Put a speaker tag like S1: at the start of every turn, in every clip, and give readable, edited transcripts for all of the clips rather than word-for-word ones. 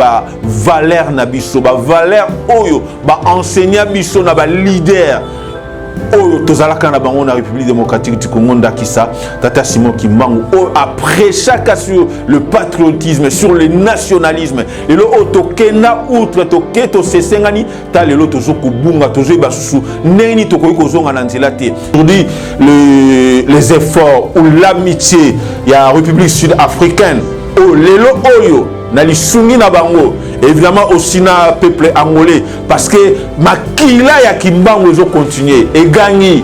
S1: ba valeur na biso, ba valeur oyo, ba enseignant biso na ba leader. Tozalaka na bango na République démocratique du Congo ndakisa Tata Simon Kimbangu après chaque sur le patriotisme, sur le nationalisme, et le otokena outre toketo sesengani ta lelo tozoko bunga tozo basusu neni tokoyi kozonga na nzela te. Aujourd'hui les efforts ou l'amitié il y a République sud-africaine lelo oyo na lisungi na bango évidemment aussi na peuple angolais parce que makila ya Kimbangu zo continuer et gagner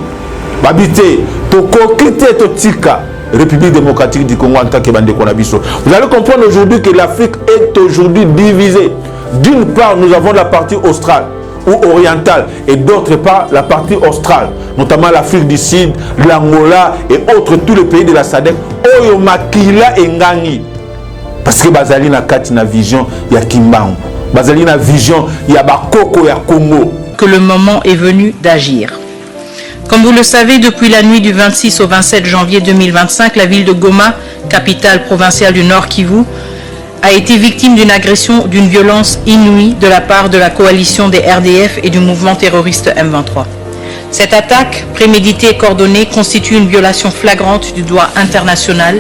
S1: babité to kokite to tika République démocratique du Congo en tant que bande konabiso. Vous allez comprendre aujourd'hui que l'Afrique est aujourd'hui divisée. D'une part, nous avons la partie australe ou orientale et d'autre part la partie australe, notamment l'Afrique du Sud, l'Angola et autres tous les pays de la SADC. Oyo makila engangi parce que bazali na kati na vision ya Kimbangu, bazali na vision ya bakoko ya Congo.
S2: Que le moment est venu d'agir. Comme vous le savez, depuis la nuit du 26 au 27 janvier 2025, la ville de Goma, capitale provinciale du Nord Kivu, a été victime d'une agression, d'une violence inouïe de la part de la coalition des RDF et du mouvement terroriste M23. Cette attaque, préméditée et coordonnée, constitue une violation flagrante du droit international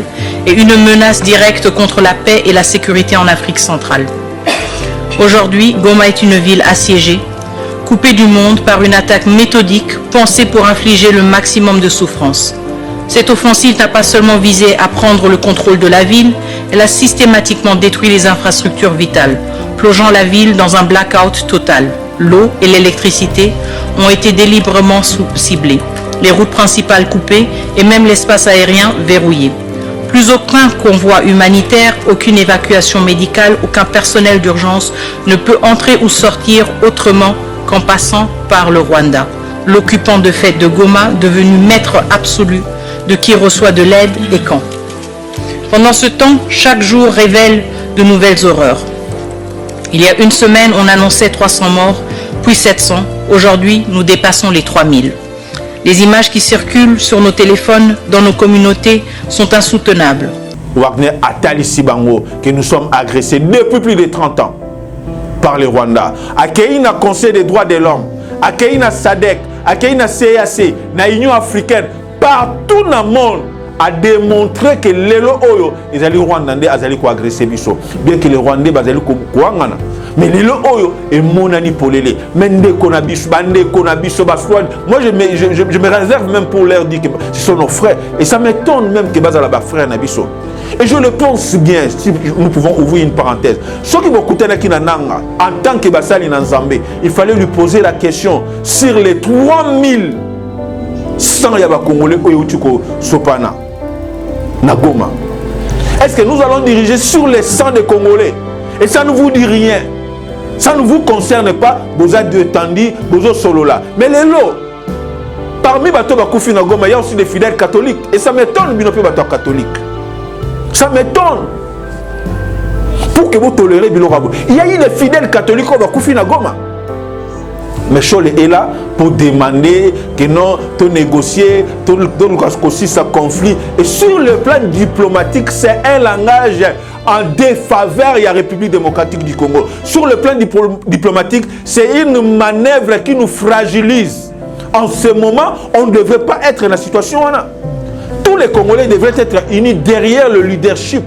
S2: et une menace directe contre la paix et la sécurité en Afrique centrale. Aujourd'hui, Goma est une ville assiégée, coupée du monde par une attaque méthodique pensée pour infliger le maximum de souffrance. Cette offensive n'a pas seulement visé à prendre le contrôle de la ville, elle a systématiquement détruit les infrastructures vitales, plongeant la ville dans un blackout total. L'eau et l'électricité ont été délibérément ciblées, les routes principales coupées et même l'espace aérien verrouillé. Plus aucun convoi humanitaire, aucune évacuation médicale, aucun personnel d'urgence ne peut entrer ou sortir autrement qu'en passant par le Rwanda, l'occupant de fait de Goma, devenu maître absolu de qui reçoit de l'aide et quand. Pendant ce temps, chaque jour révèle de nouvelles horreurs. Il y a une semaine, on annonçait 300 morts, puis 700. Aujourd'hui, nous dépassons les 3000. Les images qui circulent sur nos téléphones, dans nos communautés, sont insoutenables.
S1: Wagner Atali Sibango, que nous sommes agressés depuis plus de 30 ans par le Rwanda. Accueilli na Conseil des droits de l'homme, accueilli na SADC, accueilli na CAC, na Union africaine, partout dans le monde, a démontré que les Oyo, ils allaient Rwandais, ils allaient agresser Bisso. Bien que les Rwandais, ils allaient Kouangana. Mais les Oyo, et monani polélé. Mende Konabiso, Bande Konabiso, Baswan. Moi, je me réserve même pour leur dire que ce sont nos frères. Et ça m'étonne même que Bazala frère Nabiso. Et je le pense bien, si nous pouvons ouvrir une parenthèse. Ceux qui vont écouter Nanga, en tant que Basali Nanzambé, il fallait lui poser la question sur les 3100 Yaba Congolais Oyutuko Sopana, Nagoma. Est-ce que nous allons diriger sur les 100 des Congolais? Et ça ne vous dit rien. Ça ne vous concerne pas. Vous êtes de Tandi, vous êtes solo là. Mais les lots, parmi Bato Bakoufi Nagoma, il y a aussi des fidèles catholiques. Et ça m'étonne, Binopi Bato catholique. Ça m'étonne. Pour que vous tolérez Bilorabo. Il y a eu des fidèles catholiques au Bakoufi Nagoma. Mais Chole est là pour demander que non, de négocier, aussi ça conflit. Et sur le plan diplomatique, c'est un langage en défaveur de la République démocratique du Congo. Sur le plan diplomatique, c'est une manœuvre qui nous fragilise. En ce moment, on ne devrait pas être dans la situation. Tous les Congolais devraient être unis derrière le leadership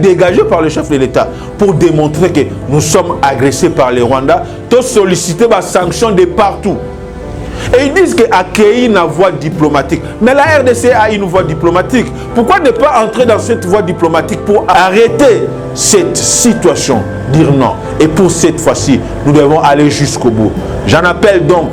S1: dégagé par le chef de l'État pour démontrer que nous sommes agressés par les Rwandais, tous solliciter des sanctions de partout. Et ils disent qu'accueillir une voie diplomatique. Mais la RDC a une voie diplomatique. Pourquoi ne pas entrer dans cette voie diplomatique pour arrêter cette situation? Dire non. Et pour cette fois-ci, nous devons aller jusqu'au bout. J'en appelle donc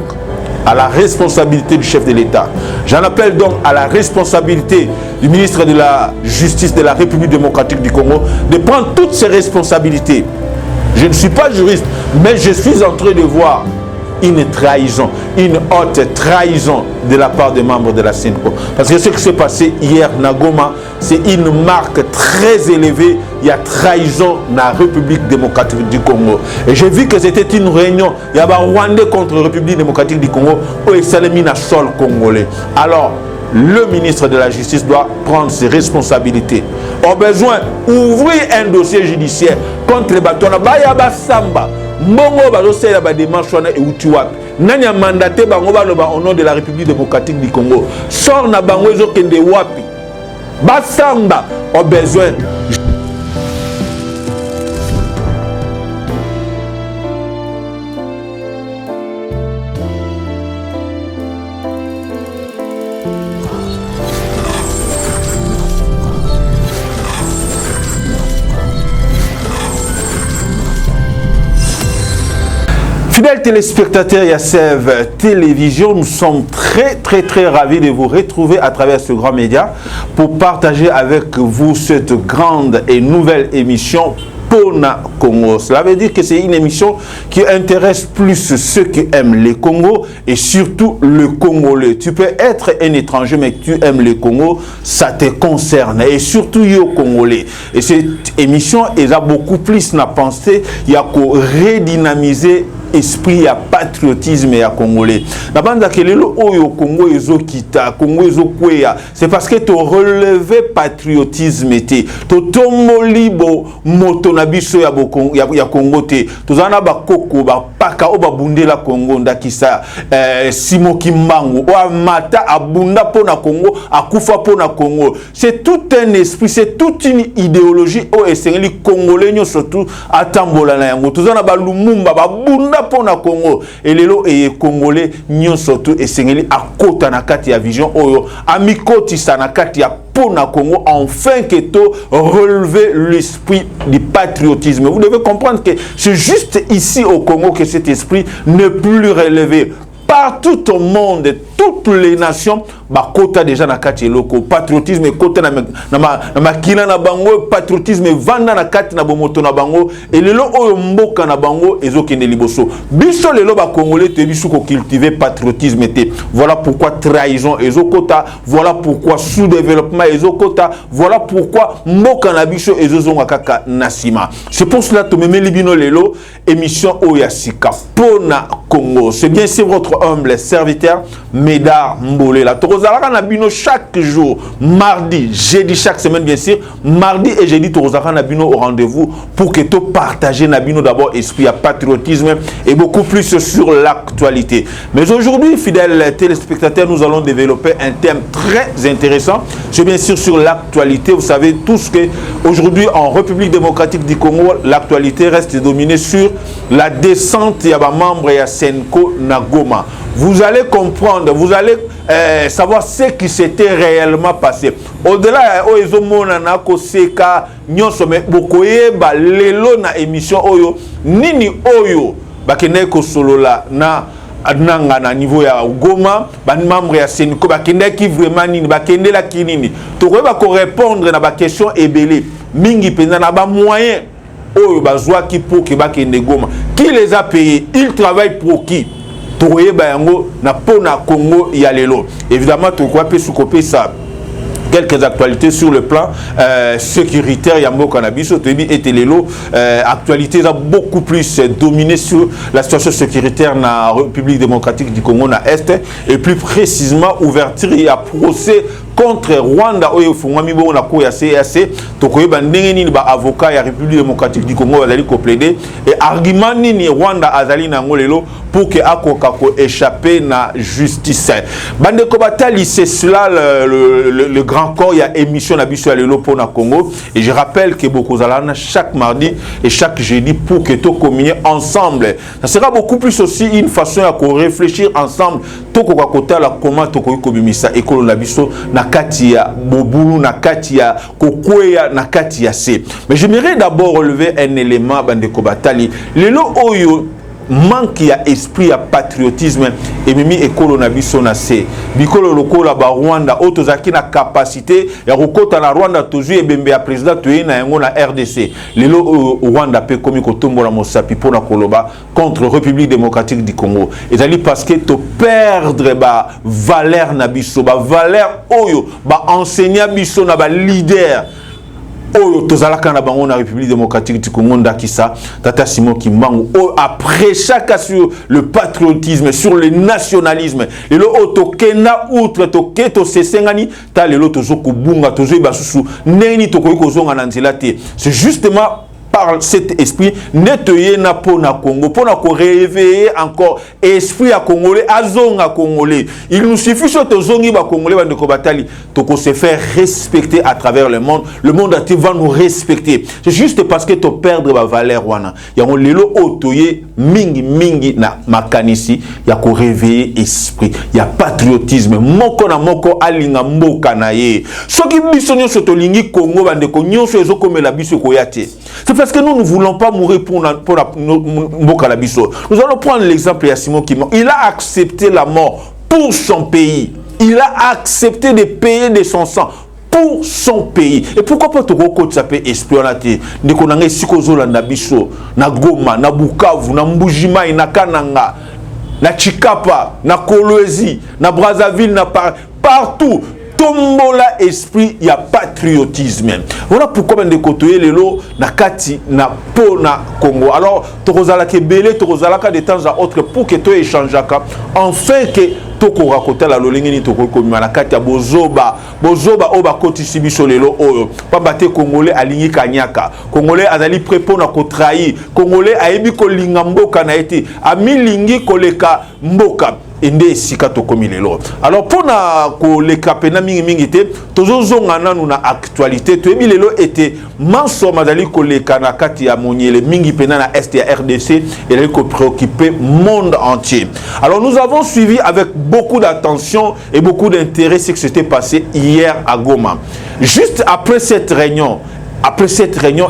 S1: à la responsabilité du chef de l'État. J'en appelle donc à la responsabilité du ministre de la Justice de la République démocratique du Congo de prendre toutes ses responsabilités. Je ne suis pas juriste, mais je suis en train de voir une trahison, une haute trahison de la part des membres de la CENCO. Parce que ce qui s'est passé hier à Goma, c'est une marque très élevée. Il y a trahison dans la République démocratique du Congo. Et j'ai vu que c'était une réunion. Il y avait Rwandais contre la République démocratique du Congo où il s'est mis dans le sol congolais. Alors, le ministre de la Justice doit prendre ses responsabilités. ont besoin d'ouvrir un dossier judiciaire contre les bâtons. Baya Basamba, Mbongo Bazosela ba démarche wana euti wapi. Nani a mandaté bango baloba au nom de la République démocratique du Congo. Sort na bango ezokende wapi. Basamba ont besoin. Fidèles téléspectateurs Yassev Télévision, nous sommes très ravis de vous retrouver à travers ce grand média pour partager avec vous cette grande et nouvelle émission Pona Congo. Cela veut dire que c'est une émission qui intéresse plus ceux qui aiment les Congo et surtout le Congolais. Tu peux être un étranger mais que tu aimes le Congo, ça te concerne et surtout yo Congolais. Et cette émission elle a beaucoup plus na pensée, il y a qu'à redynamiser esprit à patriotisme et à congolais. La bande que le oyo Congo ezo kita, Congo ezo kwea, c'est parce que tu relevé patriotisme té, to tomolibo moto na biso ya Congo té. Tozana ba koko ba paka o ba bundela Congo ndakisa Simo Kimbangu o mata abunda pona Congo, akufa pona Congo. C'est tout un esprit, c'est toute une idéologie o esengeli congolais nyo surtout atambola na yango. Tozana ba Lumumba ba bunda pona Congo et lelo et congolais nyon surtout et sengeli a kota na kati ya vision oyo amikoti sana kati ya pona Congo enfin que to relever l'esprit du patriotisme. Vous devez comprendre que c'est juste ici au Congo que cet esprit n'est plus relevé. Partout au monde, toutes les nations, bah kota déjà na kati loko patriotisme kota na makina na bango patriotisme vanda na kati na bomoto na bango et lelo oyo mboka na bango ezokende liboso biso lelo ba congolais te biso ko cultiver patriotisme te. Voilà pourquoi trahison ezokota, voilà pourquoi sous-développement ezokota, voilà pourquoi mboka na biso ezozonga kaka nasima. C'est pour cela to meme libino lelo émission Oyasika Pona Congo. C'est bien sûr votre humble serviteur Médard Mbolé. La Torozaraka Nabino chaque jour, mardi, jeudi, chaque semaine bien sûr, mardi et jeudi Torozaraka Nabino au rendez-vous pour que tu partages Nabino d'abord esprit à patriotisme et beaucoup plus sur l'actualité. Mais aujourd'hui, fidèles téléspectateurs, nous allons développer un thème très intéressant. C'est bien sûr sur l'actualité. Vous savez tous que aujourd'hui en République démocratique du Congo, l'actualité reste dominée sur la descente ya ba membre ya Senko Nagoma. Vous allez comprendre, vous allez savoir ce qui s'était réellement passé. Au-delà, na koseka nyonso me bokoye ba lelo na émission oyo nini oyo bakene ko solola na adnanga na niveau ya Goma ba membre ya Senko bakende ki vraiment nini bakende la kinini to ba ko répondre na ba question ebele mingi pena na ba moyen oyo bazwa ki pour que bakende Goma qui les a payés, ils travaillent pour qui? Toye bayango na pona Congo ya lelo. Évidemment to quoi peut soukoper ça quelques actualités sur le plan sécuritaire Yambo Cannabis et Telelo actualité a beaucoup plus dominé sur la situation sécuritaire dans la République démocratique du Congo na Est et plus précisément ouverture et à procès contre Rwanda oyo fungami bo na ko ya CAC to ko yeba ndenge nini ba avocat ya République démocratique du Congo bazali ko plaider et argument nini Rwanda azali na ngolelo pour que akoka ko échapper na justice bande ko batali c'est cela le grand corps ya émission na biso ya lelo pour na Congo et je rappelle que beaucoup zalana chaque mardi et chaque jeudi pour que to communier ensemble. Ça sera beaucoup plus aussi une façon à réfléchir ensemble to ko kota la comment to ko komimisa ekolo na biso na katia bobulu na katia kokwea na katia se. Mais j'aimerais d'abord relever un élément bande ko batali lelo oyo manque ya esprit à patriotisme et mimi ekolo na biso na se bikolo lokola ba Rwanda otozaki na capacité ya kokota na Rwanda tozu ebembe ya président toye na yango na RDC lelo Rwanda pe komi kotombola mosapi pona koloba contre République démocratique du Congo ezali parce que to perdre ba valeur na biso ba valeur oyo ba enseignant biso na ba leader Oyo tozalaka na bango na République démocratique du Congo ndakisa Tata Simon Kimbangu après chaque sur le patriotisme, sur le nationalisme. Lelo otokenda outre toketo sesengani ta lelo tozoko bunga tozo basusu neni tokoyi kozonga na nzela te. C'est justement par cet esprit nettoyer na pona Congo pour réveiller encore esprit à congolais azonga congolais. Il nous suffit que tozongi ba congolais ba ndeko batali toko se faire respecter à travers le monde entier va nous respecter. C'est juste parce que to perdre ba valeur wana ya ngo lelo otoye mingi na makanisi ya ko réveiller esprit ya patriotisme moko na moko alinga mboka na ye soki biso nyonso tolingi Congo ba ndeko nyonso ezokomela biso ko yate. C'est parce que nous ne voulons pas mourir pour Mboka la Bisso. Nous allons prendre l'exemple de Simon Kimbangu. Il a accepté la mort pour son pays. Il a accepté de payer de son sang pour son pays. Et pourquoi pas te recote ça peut esprit on a été ne konanga sikozola na Bisso, na Goma, na Bukavu, na Mbujima, na Kananga, na Chikapa, na Kolwezi, na Brazzaville, na partout. Tombola esprit ya patriotisme. Voilà pourquoi de côté lelo na kati na pona Congo. Alors tokozala ke belé tokozala ka de temps à autre pour que to échangeaka enfin que toko rakota la lolingi ni toko komima na kati ya bozoba oba koti sibiso lelo oyo pambate congolais alingi kanyaka congolais azali prépo na ko trahir congolais ayebi ko linga mboka na été amilingi koleka mboka ende sika tokomi lelo. Alors pour na ko leka pena mingi te tozozonga nanu na actualité toyebi lelo était manso mazali ko leka na kati ya monyele mingi pena na est ya RDC et elle ko préoccuper monde entier. Alors nous avons suivi avec beaucoup d'attention et beaucoup d'intérêt ce qui s'était passé hier à Goma. Juste après cette réunion,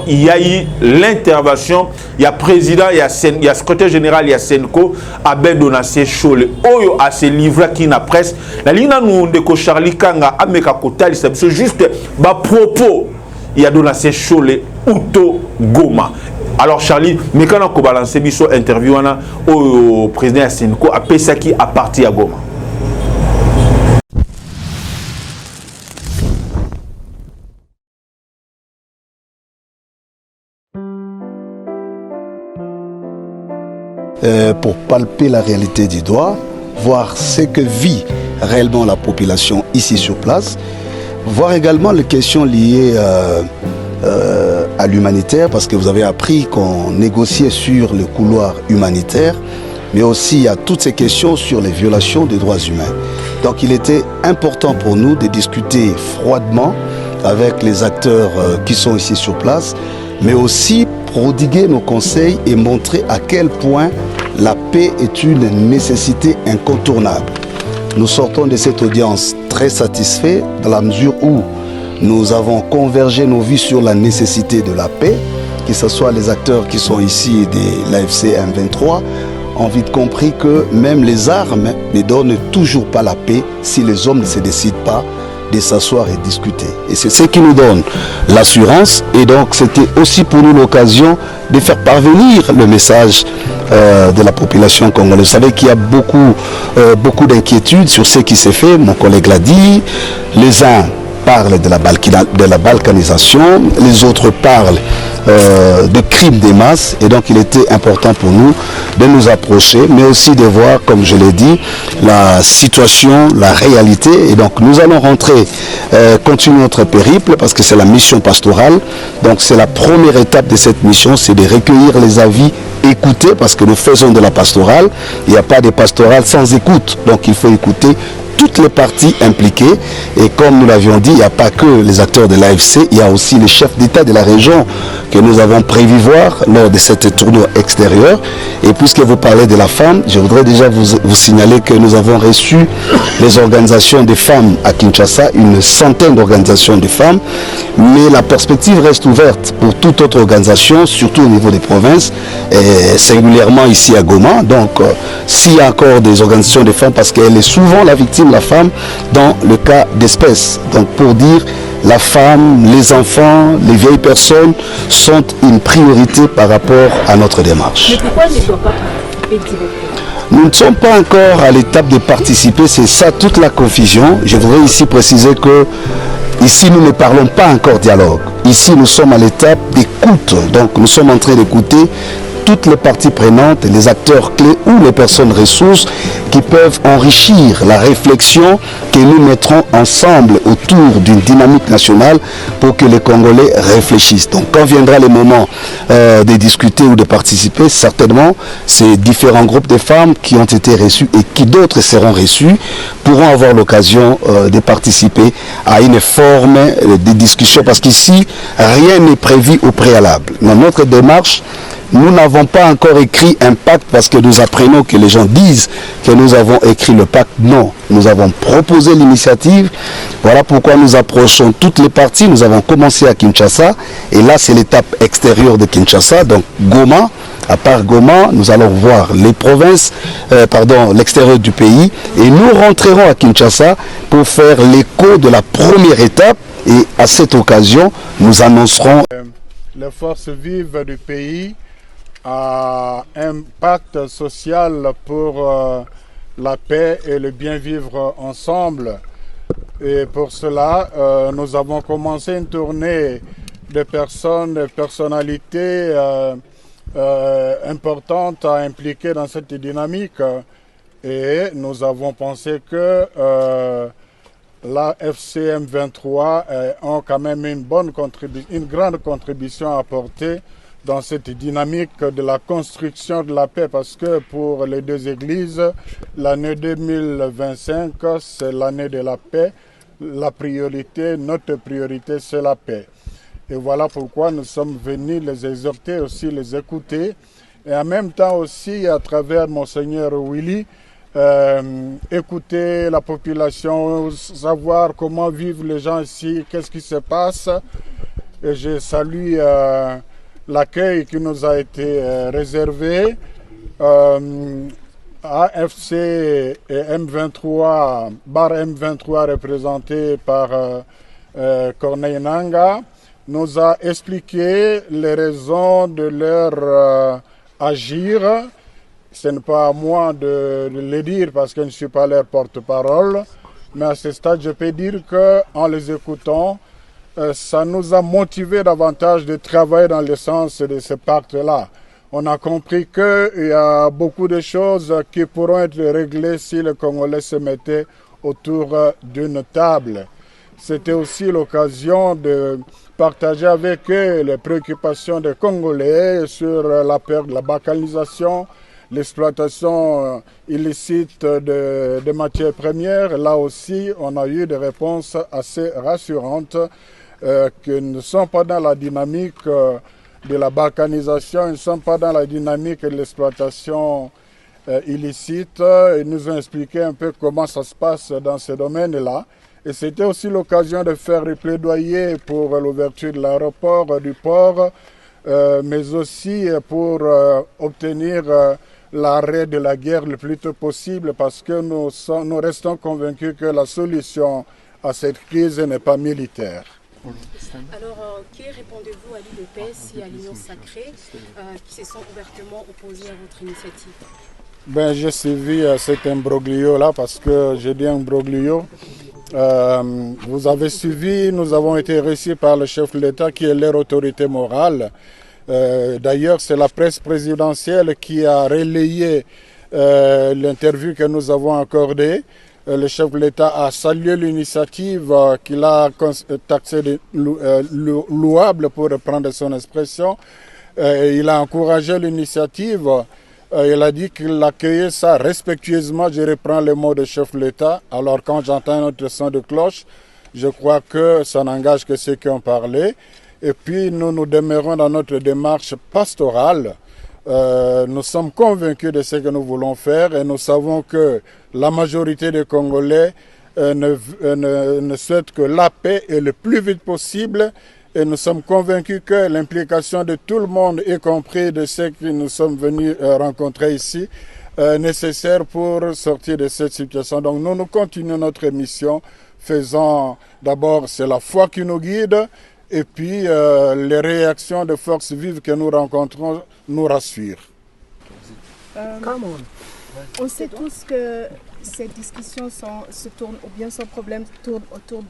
S1: il y a eu l'intervention, il y a président, il y a secrétaire général, il y a Senko, Abel Donassé Chole, Oyo a ce livre qui n'a presse. La ligne nous de Charlie Kanga, Ameka Kotali, c'est juste bas propos. Il y a Donassé Chole, Uto Goma. Alors Charlie, mais quand on a balancé biso interview au président Senko, a Pesaki à partir à Goma.
S3: Pour palper la réalité du doigt, voir ce que vit réellement la population ici sur place, voir également les questions liées à l'humanitaire, parce que vous avez appris qu'on négociait sur le couloir humanitaire, mais aussi il y a toutes ces questions sur les violations des droits humains. Donc il était important pour nous de discuter froidement avec les acteurs qui sont ici sur place, mais aussi prodiguer nos conseils et montrer à quel point la paix est une nécessité incontournable. Nous sortons de cette audience très satisfaits dans la mesure où nous avons convergé nos vies sur la nécessité de la paix, que ce soit les acteurs qui sont ici de l'AFC M23, ont vite compris que même les armes ne donnent toujours pas la paix si les hommes ne se décident pas de s'asseoir et discuter. Et c'est ce qui nous donne l'assurance. Et donc c'était aussi pour nous l'occasion de faire parvenir le message de la population congolaise. Vous savez qu'il y a beaucoup d'inquiétudes sur ce qui s'est fait. Mon collègue l'a dit. Les uns parlent de la balkanisation, les autres parlent de crimes des masses, et donc il était important pour nous de nous approcher, mais aussi de voir, comme je l'ai dit, la situation, la réalité. Et donc nous allons rentrer, continuer notre périple, parce que c'est la mission pastorale. Donc c'est la première étape de cette mission, c'est de recueillir les avis, écouter, parce que nous faisons de la pastorale. Il n'y a pas de pastorale sans écoute, donc il faut écouter toutes les parties impliquées. Et comme nous l'avions dit, il n'y a pas que les acteurs de l'AFC, il y a aussi les chefs d'État de la région que nous avons prévu voir lors de cette tournée extérieure. Et puisque vous parlez de la femme, je voudrais déjà vous signaler que nous avons reçu les organisations des femmes à Kinshasa, une centaine d'organisations de femmes, mais la perspective reste ouverte pour toute autre organisation, surtout au niveau des provinces, et singulièrement ici à Goma. Donc s'il y a encore des organisations de femmes, parce qu'elle est souvent la victime, la femme, dans le cas d'espèce. Donc pour dire, la femme, les enfants, les vieilles personnes sont une priorité par rapport à notre démarche.
S4: Mais pourquoi ne doit pas participer?
S3: Nous ne sommes pas encore à l'étape de participer, c'est ça toute la confusion. Je voudrais ici préciser que Ici, nous ne parlons pas encore dialogue. Ici, nous sommes à l'étape d'écoute. Donc, nous sommes en train d'écouter toutes les parties prenantes, les acteurs clés ou les personnes ressources qui peuvent enrichir la réflexion que nous mettrons ensemble autour d'une dynamique nationale pour que les Congolais réfléchissent. Donc quand viendra le moment de discuter ou de participer, certainement ces différents groupes de femmes qui ont été reçus et qui d'autres seront reçus pourront avoir l'occasion de participer à une forme de discussion, parce qu'ici rien n'est prévu au préalable. Dans notre démarche, nous n'avons pas encore écrit un pacte parce que nous apprenons que les gens disent que nous avons écrit le pacte. Non, nous avons proposé l'initiative. Voilà pourquoi nous approchons toutes les parties. Nous avons commencé à Kinshasa et là c'est l'étape extérieure de Kinshasa, donc Goma. À part Goma, nous allons voir les provinces, l'extérieur du pays, et nous rentrerons à Kinshasa pour faire l'écho de la première étape. Et à cette occasion, nous annoncerons
S5: les forces vives du pays à un pacte social pour la paix et le bien vivre ensemble. Et pour cela, nous avons commencé une tournée de personnes, de personnalités importantes à impliquer dans cette dynamique. Et nous avons pensé que la FCM 23 ont quand même une grande contribution à apporter dans cette dynamique de la construction de la paix, parce que pour les deux églises, l'année 2025, c'est l'année de la paix. La priorité, notre priorité, c'est la paix. Et voilà pourquoi nous sommes venus les exhorter, aussi les écouter, et en même temps aussi, à travers Monseigneur Willy, écouter la population, savoir comment vivent les gens ici, qu'est-ce qui se passe. Et je salue l'accueil qui nous a été réservé. AFC et M23, bar M23 représenté par Corneille Nanga, nous a expliqué les raisons de leur agir. Ce n'est pas à moi de le dire parce que je ne suis pas leur porte-parole, mais à ce stade, je peux dire qu'en les écoutant, ça nous a motivé davantage de travailler dans le sens de ce pacte-là. On a compris qu'il y a beaucoup de choses qui pourront être réglées si les Congolais se mettaient autour d'une table. C'était aussi l'occasion de partager avec eux les préoccupations des Congolais sur la perte de la balkanisation, l'exploitation illicite de matières premières. Là aussi, on a eu des réponses assez rassurantes qui ne sont pas dans la dynamique de la balkanisation, ils ne sont pas dans la dynamique de l'exploitation illicite. Ils nous ont expliqué un peu comment ça se passe dans ce domaine-là. Et c'était aussi l'occasion de faire des plaidoyers pour l'ouverture de l'aéroport, du port, mais aussi pour obtenir l'arrêt de la guerre le plus tôt possible, parce que nous restons convaincus que la solution à cette crise n'est pas militaire.
S4: Alors, qui répondez-vous à l'UDPS et à l'Union Sacrée qui se sont ouvertement opposés à votre initiative?
S5: J'ai suivi cet imbroglio-là, parce que j'ai dit imbroglio. Vous avez suivi, nous avons été reçus par le chef de l'État qui est leur autorité morale. D'ailleurs, c'est la presse présidentielle qui a relayé l'interview que nous avons accordée. Le chef de l'État a salué l'initiative qu'il a taxée de louable, pour reprendre son expression. Il a encouragé l'initiative. Il a dit qu'il accueillait ça respectueusement. Je reprends les mots du chef de l'État. Alors quand j'entends notre son de cloche, je crois que ça n'engage que ceux qui ont parlé. Et puis nous demeurons dans notre démarche pastorale. Nous sommes convaincus de ce que nous voulons faire et nous savons que la majorité des Congolais ne souhaitent que la paix et le plus vite possible. Et nous sommes convaincus que l'implication de tout le monde, y compris de ceux que nous sommes venus rencontrer ici, est nécessaire pour sortir de cette situation. Donc nous continuons notre mission, faisant d'abord, c'est la foi qui nous guide, et puis les réactions de forces vives que nous rencontrons nous rassurent.
S4: On sait tous que ces discussions se tournent, ou bien ce problème tourne autour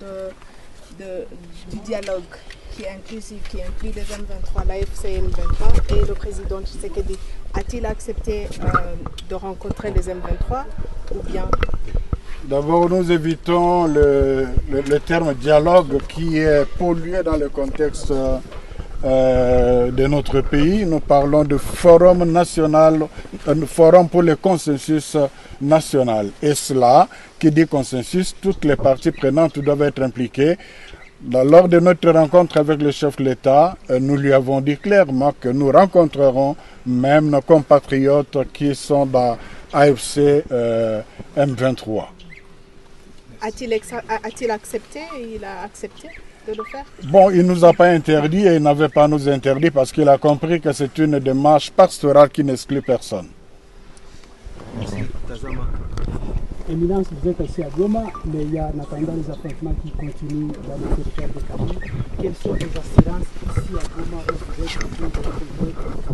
S6: du dialogue qui est inclusif, qui inclut les M23, l'AFC M23 et le président Tshisekedi, a-t-il accepté de rencontrer les M23 ou bien?
S5: D'abord, nous évitons le terme dialogue qui est pollué dans le contexte de notre pays. Nous parlons de forum national, un forum pour le consensus national. Et cela, qui dit consensus, toutes les parties prenantes doivent être impliquées. Lors de notre rencontre avec le chef de l'État, nous lui avons dit clairement que nous rencontrerons même nos compatriotes qui sont dans AFC M23.
S6: A-t-il accepté? Il a accepté de le faire?
S5: Bon, il ne nous a pas interdit et il n'avait pas à nous interdire parce qu'il a compris que c'est une démarche pastorale qui n'exclut personne.
S7: Merci. Éminence, vous êtes aussi à Goma, mais il y a en attendant les affrontements qui continuent dans le territoire de Kabylie. Quelles sont les assurances ici à Goma où vous êtes en train de retrouver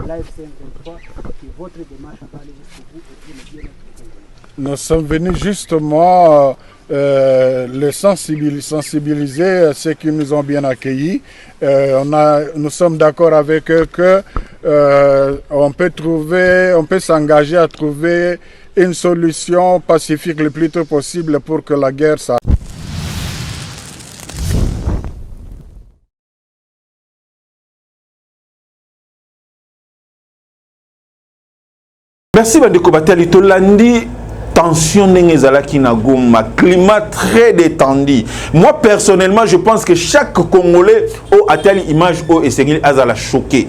S7: l'AFC M23 et votre démarche à parler jusqu'au bout et pour le bien-être?
S5: Nous sommes venus justement les sensibiliser, ceux qui nous ont bien accueillis. Nous sommes d'accord avec eux que on peut s'engager à trouver une solution pacifique le plus tôt possible pour que la guerre s'arrête.
S1: Merci Bandeko Batali Tolandi. Tension n'engezalaki na Goma, climat très détendu. Moi personnellement, je pense que chaque Congolais a telle image au Essengili azala choqué.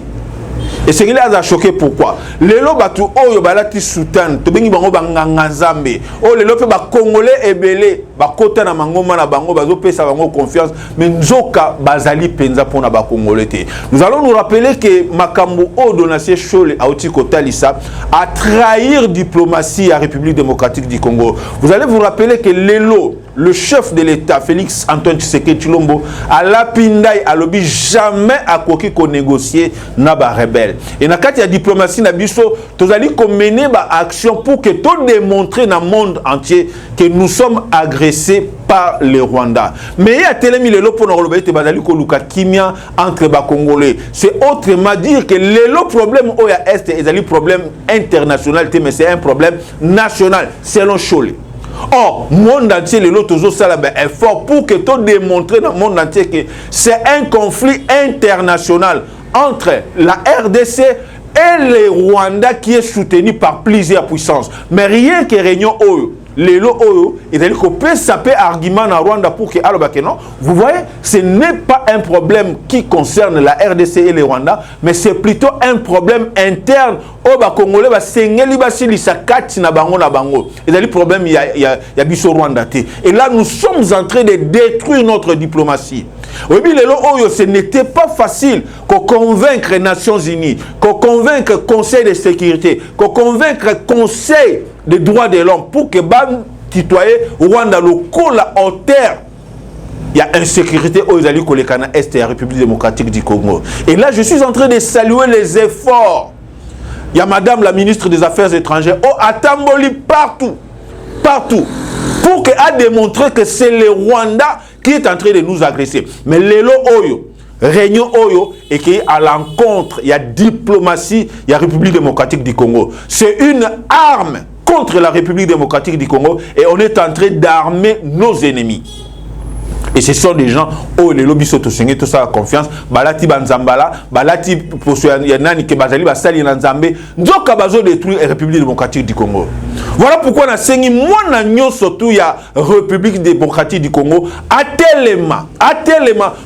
S1: Essengili azala choqué pourquoi? Lelo batu oyo balati soutane, to bengi bango banganga nzambe. O lelo pe ba Congolais ebele, ba kota na mangoma na bango bazo pesa bango confiance, mais nzoka bazali penza pona ba Congolais te. Nous allons nous rappeler que Makambo o Donatien Chole Aouti Kotalissa a trahir diplomatie à République démocratique du Congo. Vous allez vous rappeler que Lelo, le chef de l'État, Félix Antoine Tshisekedi Tshilombo, à la Pindaï, a lobby jamais à quoi qu'on négocier na ba rebelle. Et na kati ya diplomatie na biso, tozali ko mener ba action pour que tout démontrer dans le monde entier que nous sommes agressés par le Rwanda. Mais il y a tellement de pour nous te bazali ko luka kimia entre ba Congolais. C'est autrement dire que le problème au est ezali problème international, mais c'est un problème national selon Chole. Or, le monde entier, les autres est fort pour que tout démontrer dans le monde entier que c'est un conflit international entre la RDC et le Rwanda qui est soutenu par plusieurs puissances. Mais rien que Réunion Oyo, les lots Oyo, il peut saper argument en Rwanda pour que non. Vous voyez, ce n'est pas un problème qui concerne la RDC et le Rwanda, mais c'est plutôt un problème interne. Au Congolais, il y a des problèmes, il y a biso Rwanda. Et là, nous sommes en train de détruire notre diplomatie. Oui, ce n'était pas facile qu'on convaincre les Nations Unies, qu'on convaincre le Conseil de sécurité, qu'on convaincre le Conseil des droits de l'homme pour que ban citoyen Rwanda le colle en terre. Il y a insécurité aux alliés Kolekana Est et la République démocratique du Congo. Et là, je suis en train de saluer les efforts. Il y a Madame la ministre des Affaires étrangères, Atamboli partout, pour qu'elle a démontré que c'est le Rwanda qui est en train de nous agresser. Mais Lelo Oyo, Réunion Oyo, et qui est à l'encontre, il y a diplomatie, il y a République démocratique du Congo. C'est une arme contre la République démocratique du Congo et on est en train d'armer nos ennemis. Et ce sont des gens, oh, les lobbies sont tous tout ça, confiance, balati banzambala, balati yanani ke bazali basali nanzambe, ndoka bazo détruire la République démocratique du Congo. Voilà pourquoi on a saigné mon agneau surtout ya République démocratique du Congo, à tellement,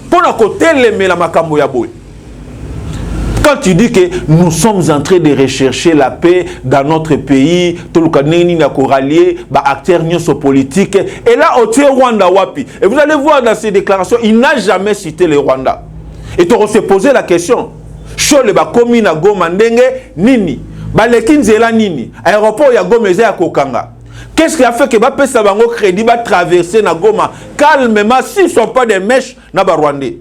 S1: pour na côté la makambo ya boy. Quand tu dis que nous sommes en train de rechercher la paix dans notre pays, tout le monde a corallié, acteurs politiques, et là, au Rwanda wapi. Et vous allez voir dans ces déclarations, il n'a jamais cité le Rwanda. Et tu se posé la question, Chole ba komi na Goma ndenge nini, ba lekinzela nini, aéroport ya Goma ya kokanga. Qu'est-ce qui a fait que ba pesa bango crédit ba traverser na Goma calmement s'ils ne sont pas des mèches na ba Rwandais.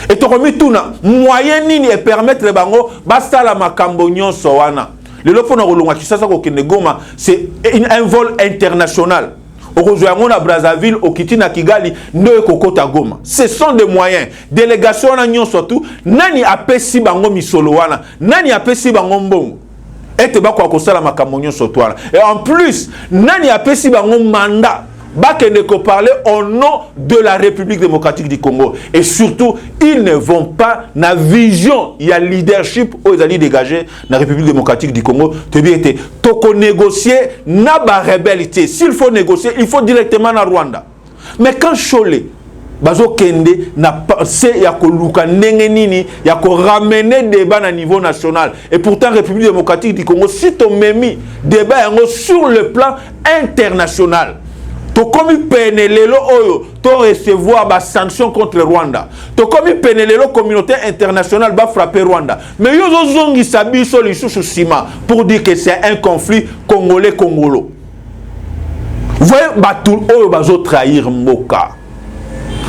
S1: Et tu remis tout na moyen nini et permettre les bango basta la makambo nyonso wana. Le lopona rolonga kisasa ko kende Goma, c'est un vol international. Okozoyango na Brazzaville, Okiti na Kigali, Ndoye Kokota Goma. Ce sont des moyens. Délégation na nyon surtout, nani apesi bango misolo wana, nani apesi bango mbongo. Et ba kwa kosala makambo nyon surtout wana. Et en plus, nani apesi bango mandat. Bakende ko parler au nom de la République démocratique du Congo. Et surtout, ils ne vont pas na vision, il y a leadership aux alliés dégagés dans la République démocratique du Congo. Toko négocier na ba rebelle. S'il faut négocier, il faut directement na Rwanda. Mais quand Cholé bazo kende na pensé ya ko luka ndenge nini ya ko ramener débat na niveau national, et pourtant République démocratique du Congo si to memi débat yango sur le plan international. To komi penelelo oyo to recevoir ba sanctions contre le Rwanda. To komi penelelo communauté internationale ba frapper Rwanda. Mais yo zo zongi sabi so lisusu sima pour dire que c'est un conflit congolais-congolo. Voyez batu oyo bazo trahir mboka.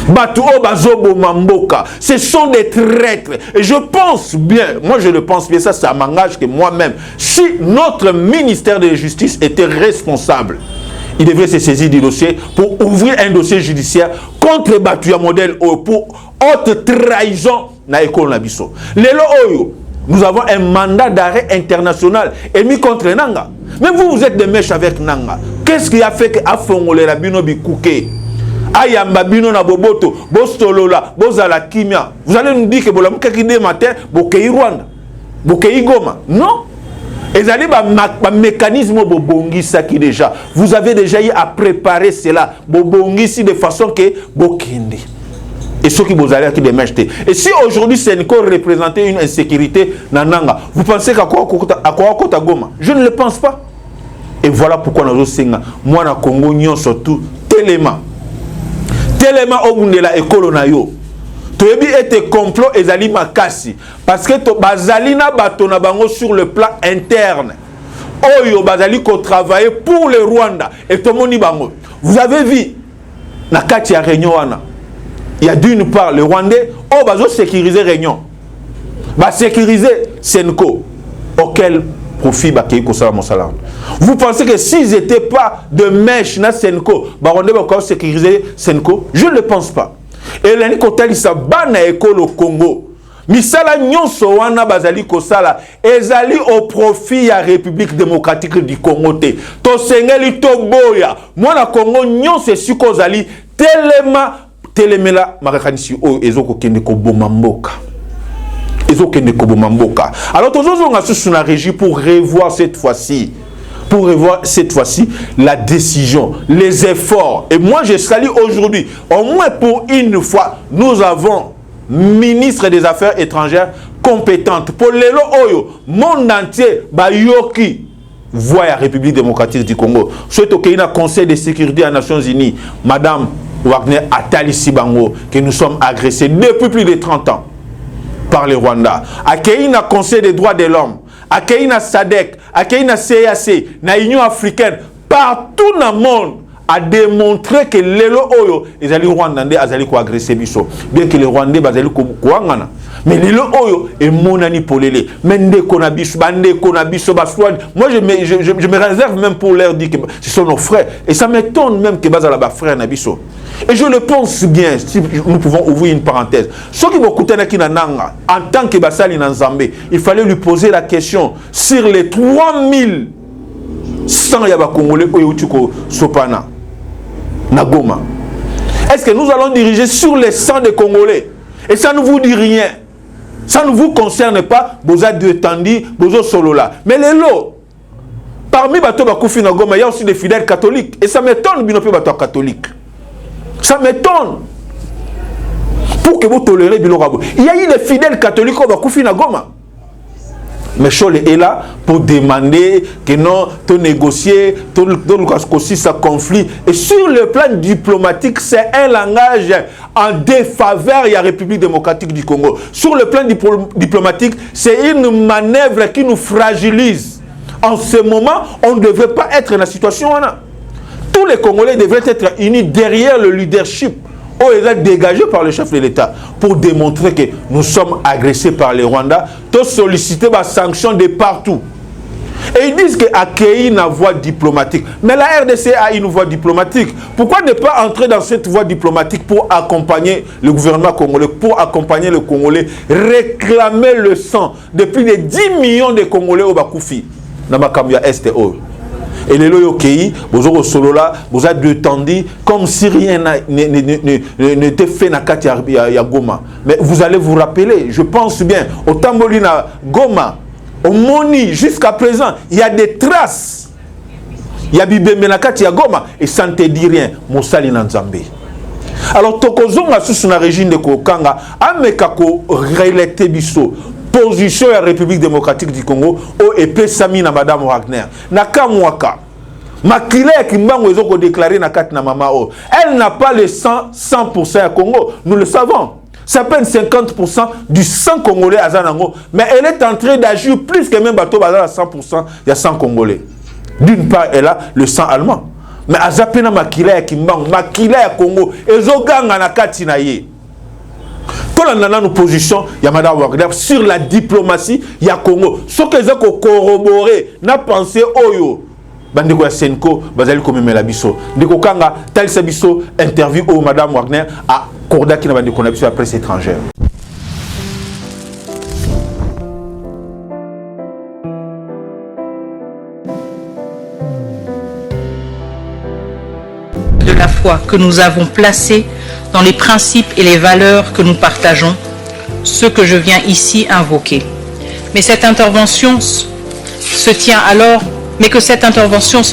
S1: Batu oyo bazo boma mboka. Ce sont des traîtres. Et je pense bien, moi je le pense bien, ça m'engage que moi-même, si notre ministère de la Justice était responsable, il devrait se saisir du dossier pour ouvrir un dossier judiciaire contre Batuya modèle pour haute trahison na école nabiso. Lelo oyo, nous avons un mandat d'arrêt international émis contre Nanga. Mais vous êtes des mèches avec Nanga. Qu'est-ce qui a fait que Afongole la bino bikouke? Ayamba bino na boboto, bostolola, bozala kimia. Vous allez nous dire que bola mukaki de matin, bokei Rwanda, bokei Goma. Non. Et allez ba mécanisme bobongisa qui déjà. Vous avez déjà eu à préparer cela. Bobongisi de façon que bokende. Et ceux qui vous allez qui démêchent. Et si aujourd'hui Senko représentait une insécurité nananga, vous pensez qu'à quoi Kota Goma? Je ne le pense pas. Et voilà pourquoi nous avons moi na Congo nyon surtout tellement au bundela ekolo na yo. Toyebi était complot ezali makasi parce que to bazali na bato na bango sur le plan interne. Oyo bazali ko travailler pour le Rwanda et to moni bango. Vous avez vu na kati ya réunion wana. Il y a d'une part le Rwandais oh bazo sécuriser réunion. Ba sécuriser Senko auquel profit ba kei ko sala mosala. Vous pensez que s'ils n'étaient pas de mèche na Senko, ba Rwandais ba ko sécuriser Senko? Je ne le pense pas. Et l'année kotali sa bana école au Congo. Misala nyonso wana bazali kosala ezali au profit ya République démocratique du Congo te. To sengeli to boya. Moi na Congo nyonso siko zali telemela marakanisi o ezoko kende ko boma mboka. Ezoko kende ko boma mboka. Alors tozo nga susu na régie pour revoir cette fois-ci. Pour revoir cette fois-ci la décision, les efforts. Et moi, je salue aujourd'hui, au moins pour une fois, nous avons ministre des Affaires étrangères compétente. Pour le Oyo, monde entier, Bayoki, voit la République démocratique du Congo. Souhaite au Conseil de sécurité des Nations Unies, Madame Wagner Atali Sibango, que nous sommes agressés depuis plus de 30 ans par le Rwanda. À Kéina Conseil des droits de l'homme. À Kéina SADC, à Kéina CAC, na Union africaine, partout dans le monde, a démontré que les Oyo, les Rwandais, ont agressé Bisso. Bien que les Rwandais, ils mais les Oyo, et monani polele. Mende konabiso, bande konabiso, baswad. Moi, je me réserve même pour leur dire que ce sont nos frères. Et ça m'étonne même que Bazala ba frère Nabiso. Et je le pense bien, si nous pouvons ouvrir une parenthèse. Ceux qui vont écouter Nanga, en tant que Bassali Nanzambé, il fallait lui poser la question sur les 3100 Yaba Congolais Oyutuko Sopana, Nagoma. Est-ce que nous allons diriger sur les 100 des Congolais? Et ça ne vous dit rien. Ça ne vous concerne pas. Boza Detandi, Bozo Solola. Mais les lots, parmi Bato Bakoufi Nagoma, il y a aussi des fidèles catholiques. Et ça m'étonne, Binopi Bato catholique. Ça m'étonne. Pour que vous tolérez Bilorabo. Il y a eu des fidèles catholiques au Bakoufi Nagoma. Mais Chole est là pour demander que non, de négocier, de ça conflit. Et sur le plan diplomatique, c'est un langage en défaveur de la République démocratique du Congo. Sur le plan diplomatique, c'est une manœuvre qui nous fragilise. En ce moment, on ne devrait pas être dans la situation. Tous les Congolais devraient être unis derrière le leadership dégagé par le chef de l'État pour démontrer que nous sommes agressés par les Rwandais, de solliciter des sanctions de partout. Et ils disent qu'accueillir une voie diplomatique. Mais la RDC a une voie diplomatique. Pourquoi ne pas entrer dans cette voie diplomatique pour accompagner le gouvernement congolais, pour accompagner le Congolais, réclamer le sang de plus de 10 millions de Congolais au Bakoufi, dans ma Kambia Est et Or. Et les loyokei, vous avez solo là, vous avez détendu comme si rien n'était fait dans la Goma. Mais vous allez vous rappeler, je pense bien, au Tambolina Goma, au Moni, jusqu'à présent, il y a des traces. Il y a Bibembe Nakati ya Goma, et ça ne te dit rien, Moussali Nanzambe. Alors, Tokozonga sous le régime de Kokanga, Amekako relète biso. Position de la République démocratique du Congo, au épée Sami na Madame Wagner. Nakamwaka. Makile Kimbango ezoko déclaré na kat na mama o. Elle n'a pas le 100% à Congo, nous le savons. Ça peine 50% du sang congolais à Zanango, mais elle est en train d'agir plus que même bateau à 100%, il y a 100 congolais. D'une part, elle a le sang allemand. Mais à Zapena Makile Kimbango, Makile Congo, ezoganga na kati na ye. Tout le monde a une position, il y a Madame Wagner, sur la diplomatie, il y a Congo. Ce que j'ai corroboré, n'a pensé Oyo. Bandeko ya Senko, bazali komeme la biso. Ndeko Kanga, Talisa biso, interview au Madame Wagner à Korda qui n'a pas de connexion à la presse étrangère.
S2: De la foi que nous avons placée dans les principes et les valeurs que nous partageons, ce que je viens ici invoquer. Mais cette intervention se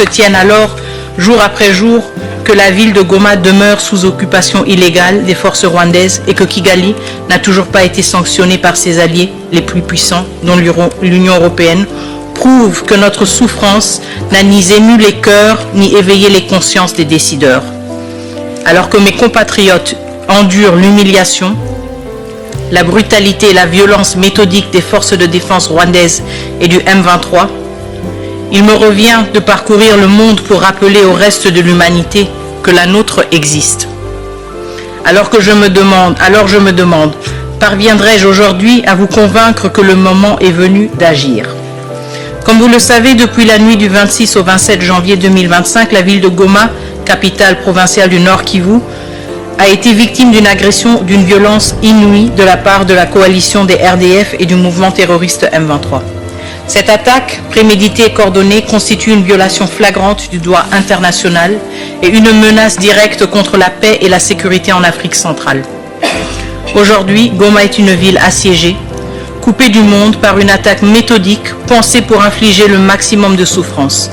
S2: tienne alors jour après jour que la ville de Goma demeure sous occupation illégale des forces rwandaises et que Kigali n'a toujours pas été sanctionnée par ses alliés les plus puissants, dont l'Union européenne, prouve que notre souffrance n'a ni ému les cœurs ni éveillé les consciences des décideurs. Alors que mes compatriotes endurent l'humiliation, la brutalité et la violence méthodique des forces de défense rwandaises et du M23, il me revient de parcourir le monde pour rappeler au reste de l'humanité que la nôtre existe. Alors je me demande, parviendrai-je aujourd'hui à vous convaincre que le moment est venu d'agir? Comme vous le savez, depuis la nuit du 26 au 27 janvier 2025, la ville de Goma, capitale provinciale du Nord Kivu, a été victime d'une agression, d'une violence inouïe de la part de la coalition des RDF et du mouvement terroriste M23. Cette attaque, préméditée et coordonnée, constitue une violation flagrante du droit international et une menace directe contre la paix et la sécurité en Afrique centrale. Aujourd'hui, Goma est une ville assiégée, coupée du monde par une attaque méthodique pensée pour infliger le maximum de souffrance.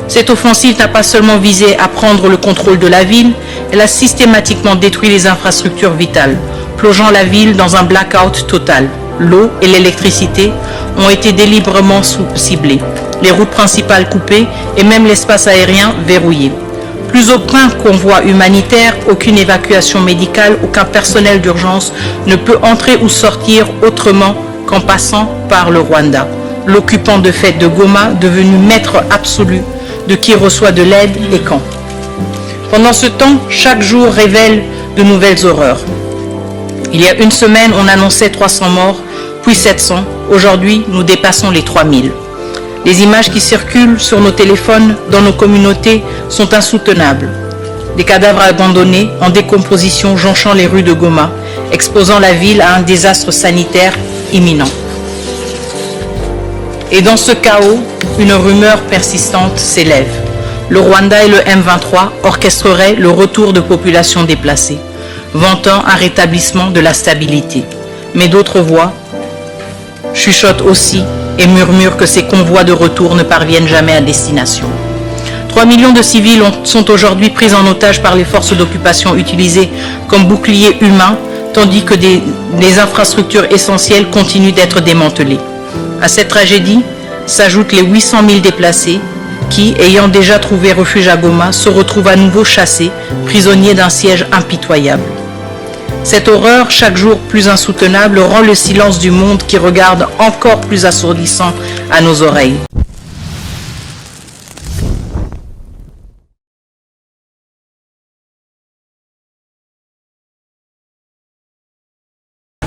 S2: Cette offensive n'a pas seulement visé à prendre le contrôle de la ville, elle a systématiquement détruit les infrastructures vitales, plongeant la ville dans un blackout total. L'eau et l'électricité ont été délibérément ciblées, les routes principales coupées et même l'espace aérien verrouillé. Plus aucun convoi humanitaire, aucune évacuation médicale, aucun personnel d'urgence ne peut entrer ou sortir autrement qu'en passant par le Rwanda, l'occupant de fait de Goma, devenu maître absolu de qui reçoit de l'aide et quand. Pendant ce temps, chaque jour révèle de nouvelles horreurs. Il y a une semaine, on annonçait 300 morts, puis 700. Aujourd'hui, nous dépassons les 3000. Les images qui circulent sur nos téléphones, dans nos communautés, sont insoutenables. Des cadavres abandonnés, en décomposition, jonchant les rues de Goma, exposant la ville à un désastre sanitaire imminent. Et dans ce chaos, une rumeur persistante s'élève. Le Rwanda et le M23 orchestreraient le retour de populations déplacées, vantant un rétablissement de la stabilité. Mais d'autres voix chuchotent aussi et murmurent que ces convois de retour ne parviennent jamais à destination. 3 millions de civils sont aujourd'hui pris en otage par les forces d'occupation utilisées comme boucliers humains, tandis que des infrastructures essentielles continuent d'être démantelées. À cette tragédie s'ajoutent les 800 000 déplacés qui, ayant déjà trouvé refuge à Goma, se retrouvent à nouveau chassés, prisonniers d'un siège impitoyable. Cette horreur, chaque jour plus insoutenable, rend le silence du monde qui regarde encore plus assourdissant à nos oreilles.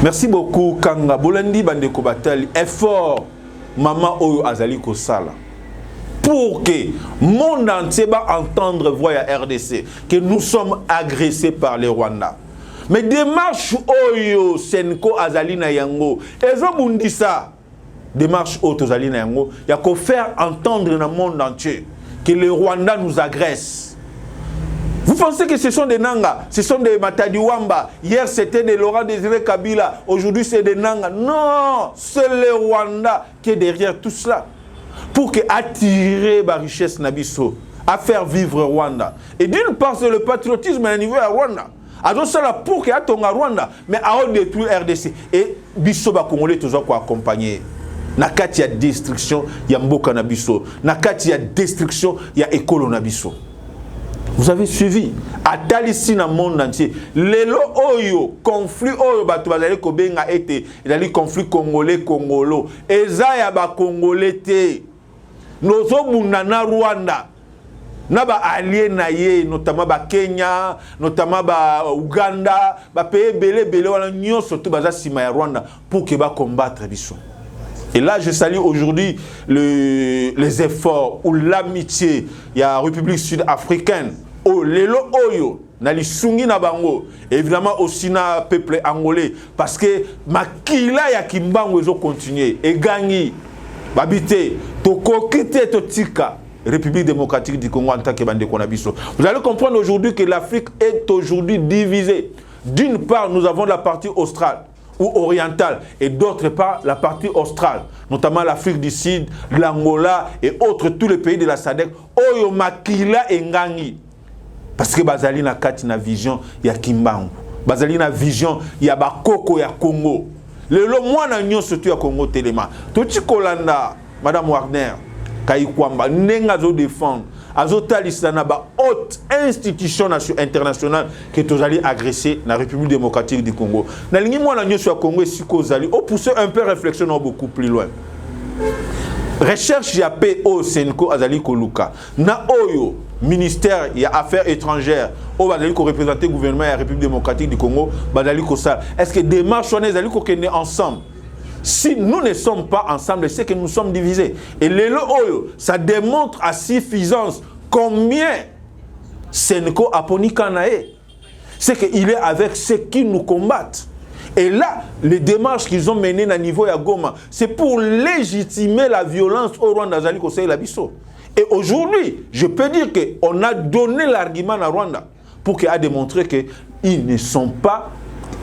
S1: Merci beaucoup Kanga Bolendi Bandeko Batali. Effort Maman Oyo Azali Kosala. pour que le monde entier va entendre voix à RDC que nous sommes agressés par les Rwandais. Mais démarche Oyo Senko Azalina Yango, Ezobundisa, démarche Oyo Azalina Yango, il y a qu'à faire entendre dans le monde entier que les Rwandais nous agressent. Vous pensez que ce sont des Nanga, ce sont des Matadiwamba, hier c'était des Laurent Désiré Kabila, aujourd'hui c'est des Nanga. Non, c'est les Rwandais qui est derrière tout cela. Pour que attirer la richesse Nabiso, à faire vivre Rwanda. Et d'une part, c'est le patriotisme à niveau à Rwanda. Alors ça là pour que à Rwanda, mais à détruire RDC. Et Bisso va Congolais toujours quoi accompagner. Nakati y a destruction, il y a Mboka Nabiso. Nakati y a destruction, il y a Ekolo Nabiso. Vous avez suivi. Atali ici dans le monde entier. Lelo oyo, conflit oyo, bato bazali kobenga ete, il y a conflit congolais-congolo. Eza ya ba congolais te. Nozo bunana Rwanda. Na ba alliés na ye, notamment ba Kenya, notamment ba Uganda, ba pays belé wala nyonso to baza sima ya Rwanda pour que ba combattre biso. Et là, je salue aujourd'hui les efforts ou l'amitié. Il y a la République sud-africaine. Oh, lelo oyo, nali sungi na bango. Évidemment aussi na peuple angolais. Parce que makila ya kimbango ezo continuer. Et gagner. Babité. Toko kite totika. République démocratique du Congo en tant que bande konabiso. Vous allez comprendre aujourd'hui que l'Afrique est aujourd'hui divisée. D'une part, nous avons la partie australe ou orientale, et d'autre part la partie australe, notamment l'Afrique du Sud, l'Angola et autres, tous les pays de la SADC, Oyo Makila et Ngangi. Parce que Bazali na kati na vision ya Kimbangu. Bazali na vision ya Bakoko ya Congo. Le moi na nyon surtout ya Congo Telema. Toti Kolanda, Madame Wagner, Kayikwamba, Nenga zo défendre. Azotalisa na ba haute institution internationale que tu allez agresser la République démocratique du Congo. Na lingi moi na nyo sur Congo et siko zali o pousser un peu réflexion beaucoup plus loin. Recherche ya PO Senko Azali Koluka. Na oyo ministère ya affaires étrangères au bazali ko représenter gouvernement ya République démocratique du Congo, bazali ko ça. Est-ce que démarche on est ko kende ensemble? Si nous ne sommes pas ensemble, c'est que nous sommes divisés. Et Lelo Oyo, ça démontre à suffisance combien Senko Aponi Kanae. C'est qu'il est avec ceux qui nous combattent. Et là, les démarches qu'ils ont menées à niveau ya Goma, c'est pour légitimer la violence au Rwanda Zali Kosei Labiso. Et aujourd'hui, je peux dire qu'on a donné l'argument à Rwanda pour qu'il a démontré qu'ils ne sont pas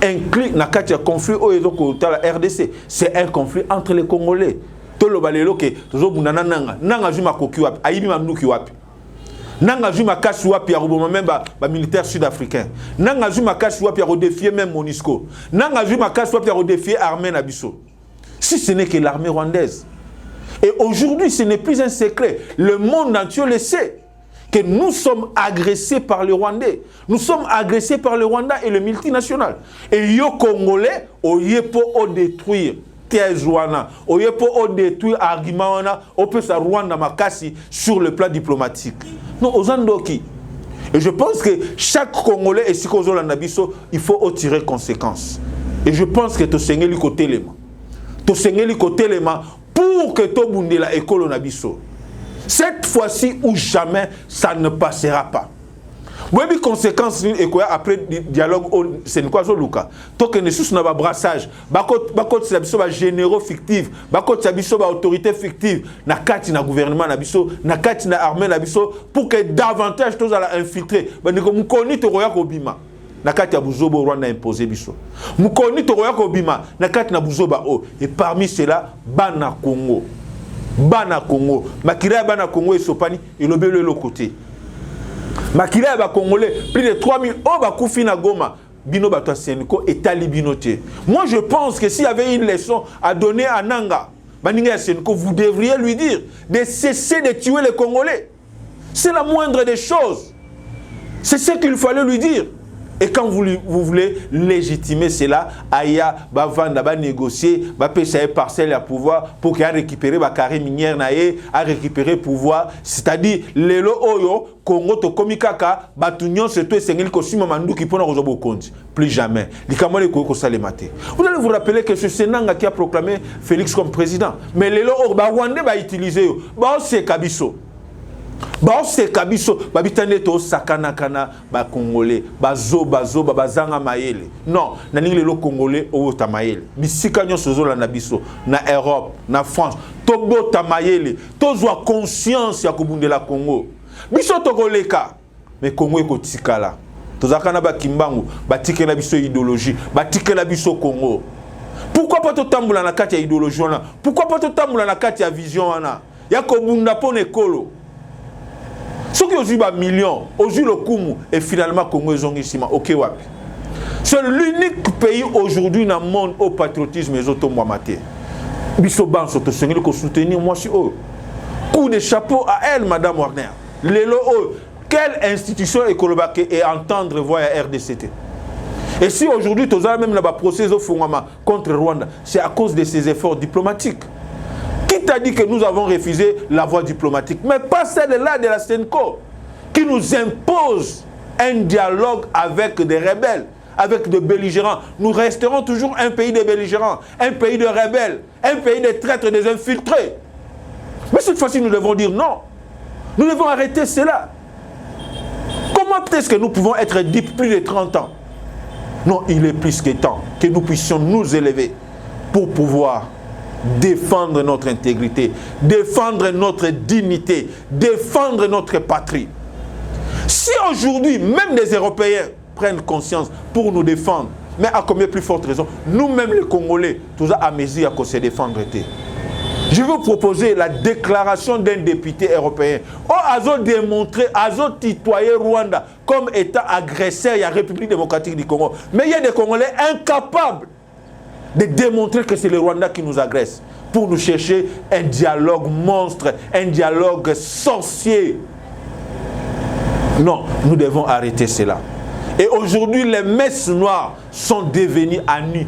S1: inclus dans le conflit au RDC. C'est un conflit entre les Congolais. Tout le balelo que toujours bunana nanga nanga juma koki wapi ayibi mamnuki wapi nanga juma kasi wapi ya roboma même ba militaire sud-africain nanga juma kasi wapi ya redéfier même MONUSCO nanga juma kasi wapi ya redéfier armée na biso si ce n'est que l'armée rwandaise. Et aujourd'hui ce n'est plus un secret, le monde entier le sait que nous sommes agressés par les Rwandais. Nous sommes agressés par le Rwanda et le multinational. Et yo Congolais, au yepo au détruire thèse wana, au yepo au détruire argument wana, au peut sa Rwanda makasi sur le plan diplomatique. Non, aux Andoki. Et je pense que chaque Congolais et Sikozo Landabiso, il faut en tirer conséquence. Et je pense que to sengeli côté lema. To sengeli côté lema pour que to bundela ekolo nabiso. Cette fois-ci ou jamais, ça ne passera pas. Vous avez conséquences après le dialogue, c'est quoi ça, Luka? Tant que nous sommes dans brassage, bakot sabiso ba généraux fictifs, bakot sabiso ba autorité fictive, na kati na gouvernement na biso, na kati na armée na biso, pour que davantage tous à infiltrer. Ba ni ko mukoni to roya ko bima. Na kati ya buzobo Rwanda imposé biso. Mukoni to roya ko bima, na kati na buzoba o. Et parmi ceux-là, bana Congo. Bana Congo, Makila Bana Congo et Sopani, et le bel l'autre côté. Makila ba Congolais, plus de 3000 Bakoufi na Goma, Bino Bato Senko et Talibinoté. Moi je pense que s'il y avait une leçon à donner à Nanga, Baninga Senko, vous devriez lui dire de cesser de tuer les Congolais. C'est la moindre des choses. C'est ce qu'il fallait lui dire. Et quand vous voulez légitimer cela, Aya va vendre, va négocier, va payer parcelle à pouvoir pour qu'il a récupéré la carrière minière, a récupéré pouvoir. C'est-à-dire, les Oyo, Congo, Tokomikaka, Batunion, c'est tout, c'est un mandou qui peut nous compte. Plus jamais. Vous allez vous rappeler que c'est Senanga qui a proclamé Félix comme président. Mais les Rwandais va utiliser, c'est Kabiso. Ba oseka biso babitane to sakana kana ba congolais bazo bazanga mayele. Non, na ningi le congolais o ta mayele. Bisika nyonso zo na biso na Europe, na France, to bota mayele, to zwa conscience ya kobundela Congo. Biso to koleka, mais Congo eko tikala. To zakana ba kimbangu, ba tikela biso idéologie, ba tikela biso Congo. Pourquoi pas to tamboula na kati ya idéologie wana? Pourquoi pas to tamboula na kati ya vision wana? Ya kobunda pona ekolo. Ceux qui ont eu des millions, ont eu le Kumu et finalement Congo ils ont eu ok wapi. C'est l'unique pays aujourd'hui dans le monde au patriotisme et au moamaté. Bissoban surtout c'est que soutenir moi si eux. Coup de chapeau à elle Madame Warner. Lelo quelle institution écologique et entendre voix à RDCT. Et si aujourd'hui tu as même là procès au Fongama contre Rwanda, c'est à cause de ses efforts diplomatiques. Qui t'a dit que nous avons refusé la voie diplomatique? Mais pas celle-là de la SENCO, qui nous impose un dialogue avec des rebelles, avec des belligérants. Nous resterons toujours un pays de belligérants, un pays de rebelles, un pays de traîtres, des infiltrés. Mais cette fois-ci, nous devons dire non. Nous devons arrêter cela. Comment est-ce que nous pouvons être depuis plus de 30 ans? Non, il est plus que temps que nous puissions nous élever pour pouvoir défendre notre intégrité, défendre notre dignité, défendre notre patrie. Si aujourd'hui, même les Européens prennent conscience pour nous défendre, mais à combien plus forte raison, nous-mêmes les Congolais, tous à mesure à se défendre. Je vais vous proposer la déclaration d'un député européen. Ils ont démontré, ils ont tutoyé Rwanda comme État agresseur, il y a la République démocratique du Congo. Mais il y a des Congolais incapables de démontrer que c'est le Rwanda qui nous agresse pour nous chercher un dialogue monstre, un dialogue sorcier. Non, nous devons arrêter cela. Et aujourd'hui, les messes noires sont devenues à nu.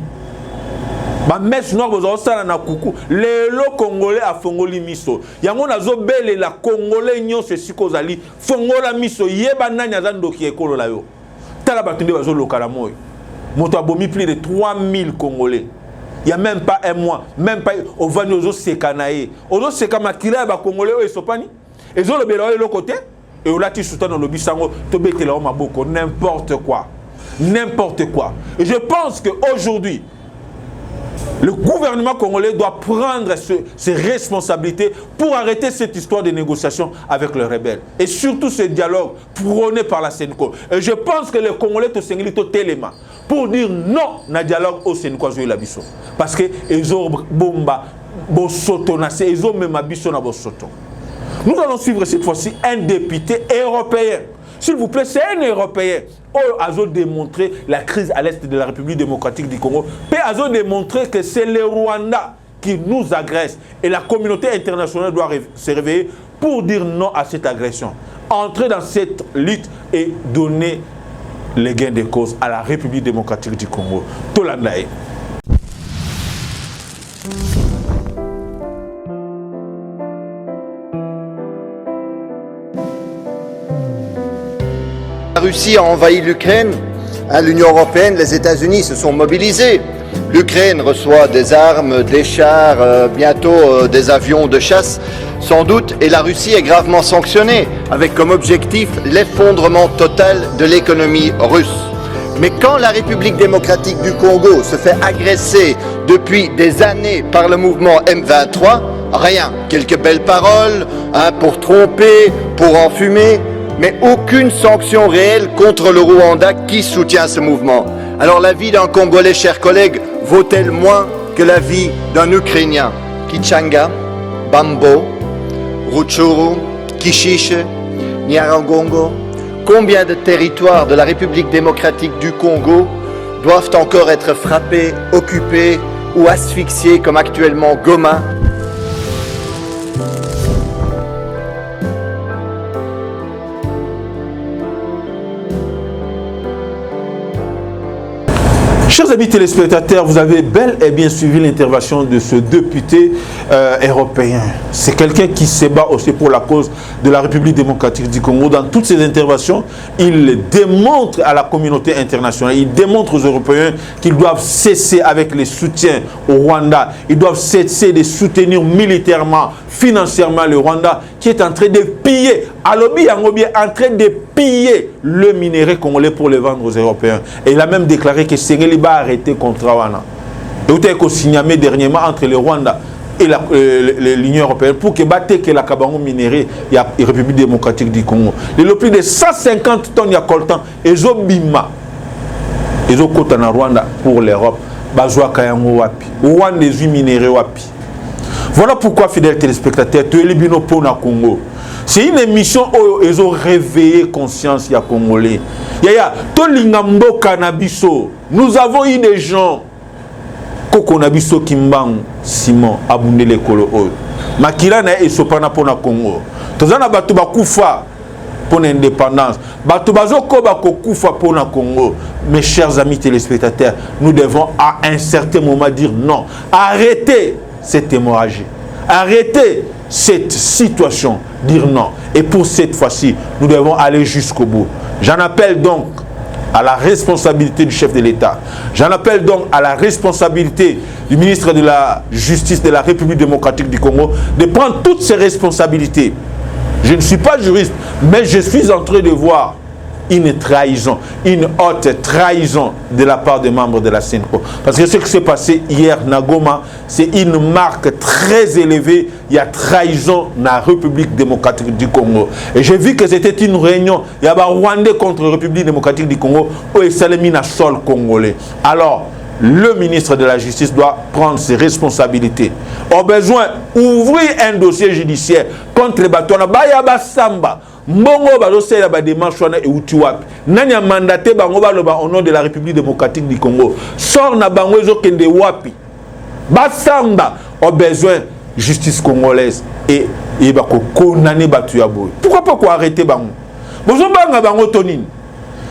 S1: Ma messe noire, vous avez na coucou. Les Congolais à Fongoli miso. Yango na zo belle la Congolais nyon se sikozali. Fongola miso yeba nanya zando ki ekolo la yo. Tala batunde bazo lokala moy. Moto abomi plus de 3000 Congolais. Il n'y a même pas un mois, même pas au Vanozo Sekanae. Ozo Sekamakila ba Congolais et Sopani. Et zo le belo de l'autre côté. Et au lati soutan dans le bisango, tobete la maboko, n'importe quoi. N'importe quoi. Et je pense qu'aujourd'hui, le gouvernement congolais doit prendre ses responsabilités pour arrêter cette histoire de négociation avec les rebelles. Et surtout ce dialogue prôné par la SENCO. Et je pense que les Congolais te s'englissent tellement pour dire non au dialogue au SENCO. Parce que ils ont bomba, ils ont même abisso na bosoto. Nous allons suivre cette fois-ci un député européen. S'il vous plaît, c'est un Européen. Ils ont démontré la crise à l'est de la République démocratique du Congo. Puis ils ont démontré que c'est le Rwanda qui nous agresse. Et la communauté internationale doit se réveiller pour dire non à cette agression. Entrer dans cette lutte et donner les gains de cause à la République démocratique du Congo. Tolandae.
S8: La Russie a envahi l'Ukraine, l'Union européenne, les États-Unis se sont mobilisés. L'Ukraine reçoit des armes, des chars, bientôt des avions de chasse, sans doute, et la Russie est gravement sanctionnée, avec comme objectif l'effondrement total de l'économie russe. Mais quand la République démocratique du Congo se fait agresser depuis des années par le mouvement M23, rien, quelques belles paroles, pour tromper, pour enfumer, mais aucune sanction réelle contre le Rwanda qui soutient ce mouvement. Alors la vie d'un Congolais, chers collègues, vaut-elle moins que la vie d'un Ukrainien? Kichanga, Bambo, Rutshuru, Kishishe, Nyiragongo, combien de territoires de la République démocratique du Congo doivent encore être frappés, occupés ou asphyxiés comme actuellement Goma?
S1: Chers amis téléspectateurs, vous avez bel et bien suivi l'intervention de ce député européen. C'est quelqu'un qui se bat aussi pour la cause de la République démocratique du Congo. Dans toutes ses interventions, il démontre à la communauté internationale, il démontre aux Européens qu'ils doivent cesser avec les soutiens au Rwanda. Ils doivent cesser de soutenir militairement, financièrement le Rwanda, qui est en train de piller, Alobi Yangobi est en train de piller le minerai congolais pour le vendre aux Européens. Et il a même déclaré que Sengeli va arrêter le contrat. Et vous avez signé dernièrement entre le Rwanda et l'Union européenne pour que la Kabango minéré et la République démocratique du Congo. Le plus de 150 tonnes de coltan et Zobima. Et Zokota na Rwanda pour l'Europe. Bazwa Kayango wapi. Rwanda des minérés wapi. Voilà pourquoi, fidèles téléspectateurs, tu es le bino pour na Congo. C'est une émission où ils ont réveillé conscience ya Congolais. Yaya, to lingambo kanabiso. Nous avons eu des gens Koko Nabiso Kimbang Simon Abundele Kolo Oyo. Makila na esopana pona Congo. Tozana batu bakufa pour l'indépendance. Batu bazoko bako kufa pona Congo. Mes chers amis téléspectateurs, nous devons à un certain moment dire non. Arrêtez cette hémorragie. Arrêtez cette situation. Dire non. Et pour cette fois-ci, nous devons aller jusqu'au bout. J'en appelle donc à la responsabilité du chef de l'État. J'en appelle donc à la responsabilité du ministre de la Justice de la République démocratique du Congo de prendre toutes ses responsabilités. Je ne suis pas juriste, mais je suis en train de voir une trahison, une haute trahison de la part des membres de la CENCO. Parce que ce qui s'est passé hier à Goma, c'est une marque très élevée. Il y a trahison dans la République démocratique du Congo. Et j'ai vu que c'était une réunion. Il y a Rwandais contre la République démocratique du Congo où il s'est mis dans le sol congolais. Alors, le ministre de la Justice doit prendre ses responsabilités. Au besoin, ouvrir un dossier judiciaire contre les Batouana. Bayaba Samba. Mbongo bazose la démarche wana e uti wapi nani a mandaté bango baloba au nom de la République démocratique du Congo sort na bango ezokende wapi basamba au besoin justice congolaise et bako condamner batu ya boy. Pourquoi pas arrêter bango bozo banga bango tonine.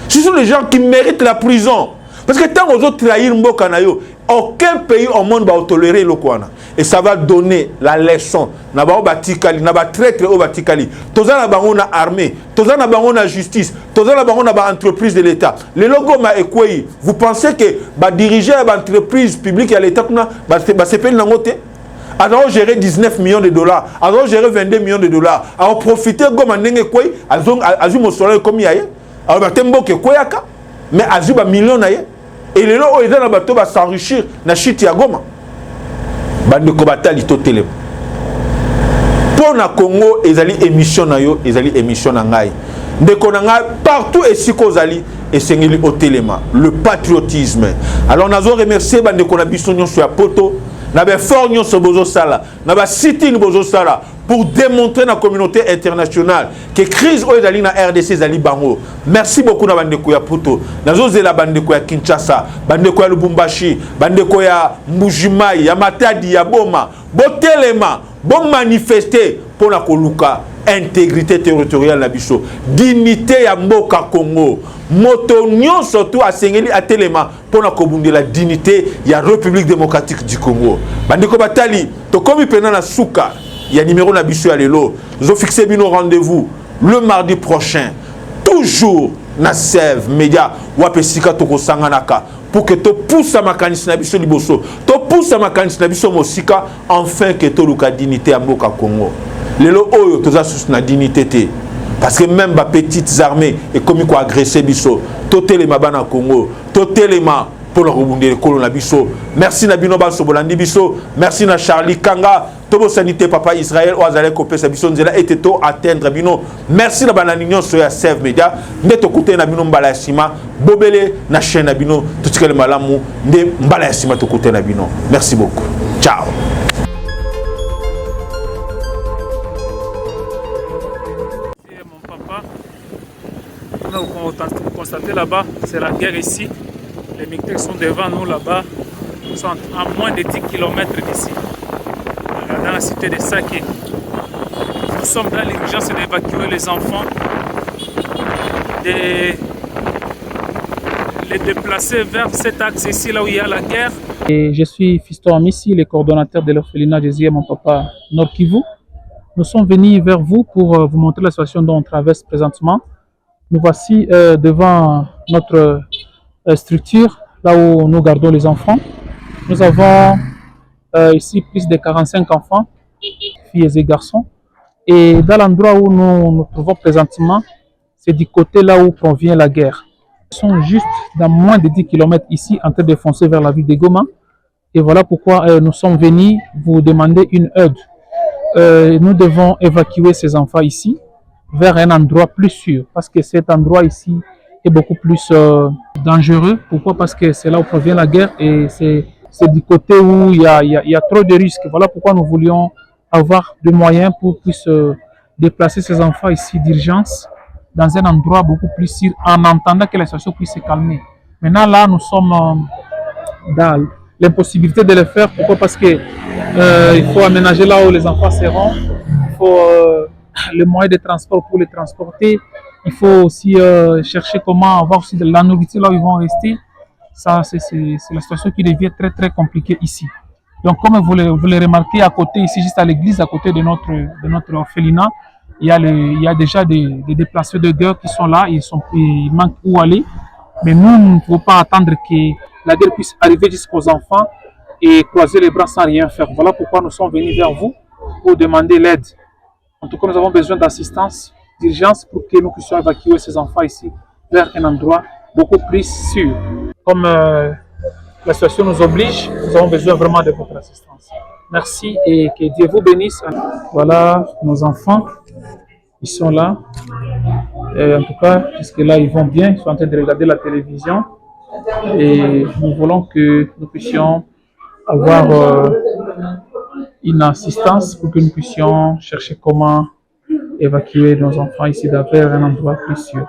S1: Ce sont les gens qui méritent la prison parce que tant aux autres trahir mboka na yo aucun pays au monde va tolérer le kwana. Et ça va donner la leçon. Naba batikali, naba traître au batikali. Toza na bango na armée, toza na bango na justice, toza na bango na ba entreprise de l'État. Le logo ma ekwei. Vous pensez que ba diriger ba entreprise publique à l'État kuna ba sepel na ngote? Alors gérer 19 millions de dollars, alors gérer 22 millions de dollars. Alors profiter goma ndenge kwei, azu mo soleil comme yaye. Alors ba tembo ke kweyaka, mais azu ba millions na ye. Et les lois ils ont bateau va s'enrichir na chiti ya Goma. Bande ko batali to télé. Pour na Congo ezali émission na yo, ezali émission na ngai. Ndeko na ngai partout et si kozali et sengeli au téléma, le patriotisme. Alors nazo remercier bande ko na biso nyonso ya poto, na be fort nyonso bozo sala, na ba city bozo sala pour démontrer na communauté internationale que crise o ezali na RDC ezali bango. Merci beaucoup na bande ko ya poto. Nazo zela bande ko ya Kinshasa, bande ko ya Lubumbashi, bande ko ya Mbujimai, ya Matadi, ya Boma, botelema, bon manifester pour na koluka intégrité territoriale na biso, dignité ya mboka Congo. Moto nyon surtout a sengeli a telema pour na kobunde la dignité ya République démocratique du Congo. Bande ko batali to komi pena na suka. Il y a numéro na biso ya lelo. Nous avons fixé nos rendez-vous le mardi prochain. Toujours na Sève Média wapesika toko sanganaka pour que to pousse ma kanisi na biso liboso. To pousse ma kanisi na biso mosika enfin que to luka dignité à mboka Congo. Lelo oyo toza sous na dignité te. Parce que même ba petites armées et comme ko agresser biso. To telema bana Congo. To telema pour le rebondir kolona biso. Merci na bino baso bolandi biso. Merci na Charlie Kanga. Tobo sanité papa Israël ou azale kopé sa biso nzela était to atteindre bino. Merci na bananignon sur ya Sève Média. Ndeto côté na bino mbala sima bobele na chaîne na bino tutikele malamu nde mbala sima to côté na bino. Merci beaucoup. Ciao.
S9: Mon papa, vous constatez là-bas, c'est la guerre ici. Les militaires sont devant nous là-bas, ils sont à moins de 10 km d'ici, dans la cité de Saké. Nous sommes dans l'urgence d'évacuer les enfants, de les déplacer vers cet axe ici, là où il y a la guerre.
S7: Et je suis Fiston Amissi, le coordonnateur de l'orphelinat Jésus et mon papa Nord Kivu. Nous sommes venus vers vous pour vous montrer la situation dont on traverse présentement. Nous voici devant notre structure, là où nous gardons les enfants. Nous avons ici plus de 45 enfants, filles et garçons.
S9: Et dans l'endroit où nous trouvons présentement, c'est du côté là où provient la guerre. Ils sont juste dans moins de 10 km ici, en train de foncer vers la ville de Goma. Et voilà pourquoi nous sommes venus vous demander une aide. Nous devons évacuer ces enfants ici vers un endroit plus sûr, parce que cet endroit ici est beaucoup plus dangereux. Pourquoi? Parce que c'est là où provient la guerre et c'est du côté où il y a trop de risques. Voilà pourquoi nous voulions avoir des moyens pour puisse déplacer ces enfants ici d'urgence dans un endroit beaucoup plus sûr en attendant que la situation puisse se calmer. Maintenant là, nous sommes dans l'impossibilité de le faire. Pourquoi? Parce que il faut aménager là où les enfants seront. Il faut le moyen de transport pour les transporter. Il faut aussi chercher comment avoir aussi de la nourriture là où ils vont rester. Ça, c'est la situation qui devient très très compliquée ici. Donc, comme vous le remarquez à côté, ici, juste à l'église, à côté de notre orphelinat, il y a déjà des déplacés de guerre qui sont là, ils manquent où aller. Mais nous ne pouvons pas attendre que la guerre puisse arriver jusqu'aux enfants et croiser les bras sans rien faire. Voilà pourquoi nous sommes venus vers vous pour demander l'aide. En tout cas, nous avons besoin d'assistance, d'urgence pour que nous puissions évacuer ces enfants ici vers un endroit beaucoup plus sûr. Comme la situation nous oblige, nous avons besoin vraiment de votre assistance. Merci et que Dieu vous bénisse. Voilà nos enfants, ils sont là. Et en tout cas, jusque-là, ils vont bien, ils sont en train de regarder la télévision. Et nous voulons que nous puissions avoir une assistance pour que nous puissions chercher comment évacuer nos enfants ici vers un endroit plus sûr.